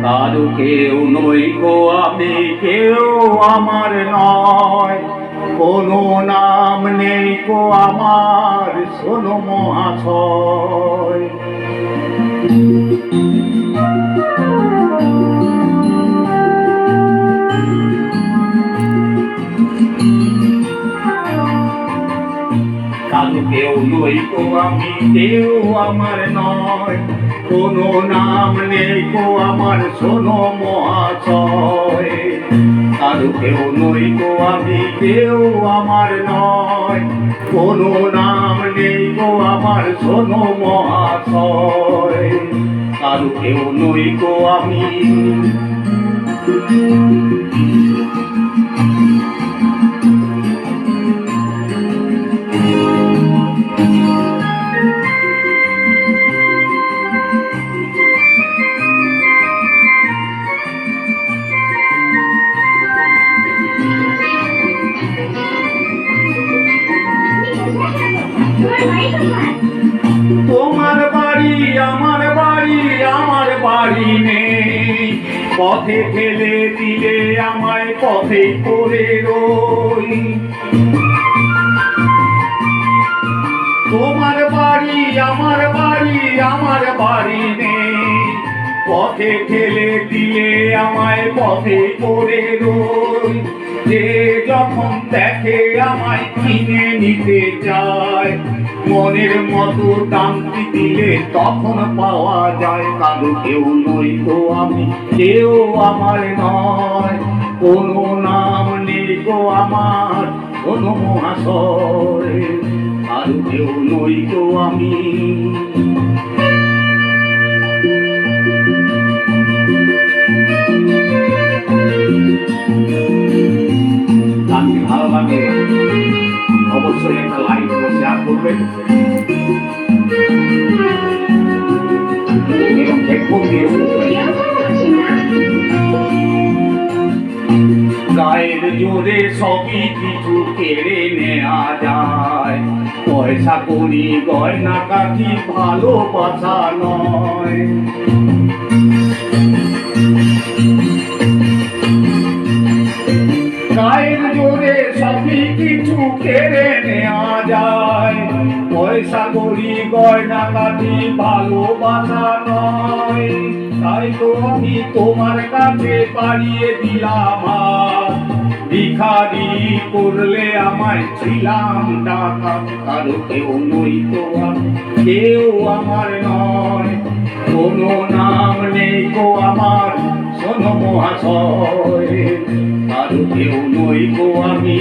কারো কেউ নই গো আমি, কেউ আমার নয়, কোনো নাম নেই গো আমার, শোনো মহাশয়। কারো কেউ নই গো আমি, কেউ আমার নয়, কোনো নাম নেই গো আমার, শোনো মহাশয়। কারো কেউ নই গো আমি, কেউ আমার নয়, কোনো নাম নেই গো আমার, শোনো মহাশয়। কারো কেউ নই গো আমি। তোমার বাড়ি আমার বাড়ি, আমার বাড়ি নেই, পথে ফেলে দিলে আমায় পথে পড়ে রই। তোমার বাড়ি আমার বাড়ি, আমার বাড়ি নেই, পথে ফেলে দিলে আমায় পথে পড়ে রই। যে যখন দেখে আমায় কিনে নিতে চায়, মনের মতো দামটি দিলে তখন পাওয়া যায়। কারো কেউ নই তো আমি, কেউ আমার নয়, কোনো নাম নেই গো আমার, কোনো মহাশয়। কারো কেউ নই তো আমি। গানটি ভালো লাগে অবশ্যই একটা লাইক ও শেয়ার করবেন এবং হেডফোন দিয়ে শুনবেন। গায়ের জোরে সবই কিছু কেড়ে নেওয়া যায়, পয়সা করি গয়না কাঠি ভালোবাসা নয়। গায়ের জোরে সবই কিছু কেড়ে নেওয়া যায়, পয়সা করি গয়না কাঠি ভালোবাসা নয়। তাই তো আমি তোমার কাছে বাড়িয়ে দিলাম হাত, ভিখারি করলে আমায় ছিলাম টাকা। কারো কেউ নই তো আমি, কেউ আমার নয়, কোনো নাম নেই গো আমার, শোনো মহাশয়। কারো কেউ নই গো আমি।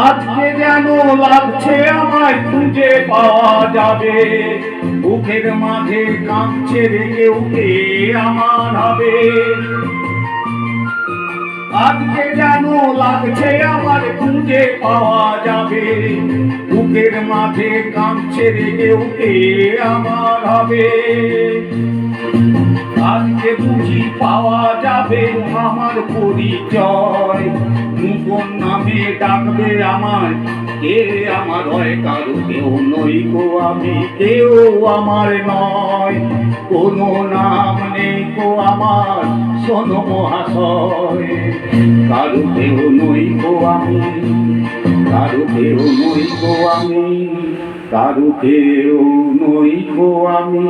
আজকে যেন লাগছে আমায় খুঁজে পাওয়া যাবে, বুকের মাঝে কাঁপছে রেগে উঠে আমার হবে। আজকে যেন লাগছে আমার খুঁজে পাওয়া যাবে, বুকের মাঝে কাঁপছে রেগে উঠে আমার হবে। আজকে বুঝি পাওয়া যাবে আমার পরিচয়, নূতন নামে ডাকবে আমায়, কে আমার হয়। কারো কেউ নই গো আমি, কেউ আমার নয়, কোনো নাম নেই গো আমার, শোনো মহাশয়। কারো কেউ নই গো আমি, কারো কেউ নই গো আমি, কারো কেউ নই গো আমি।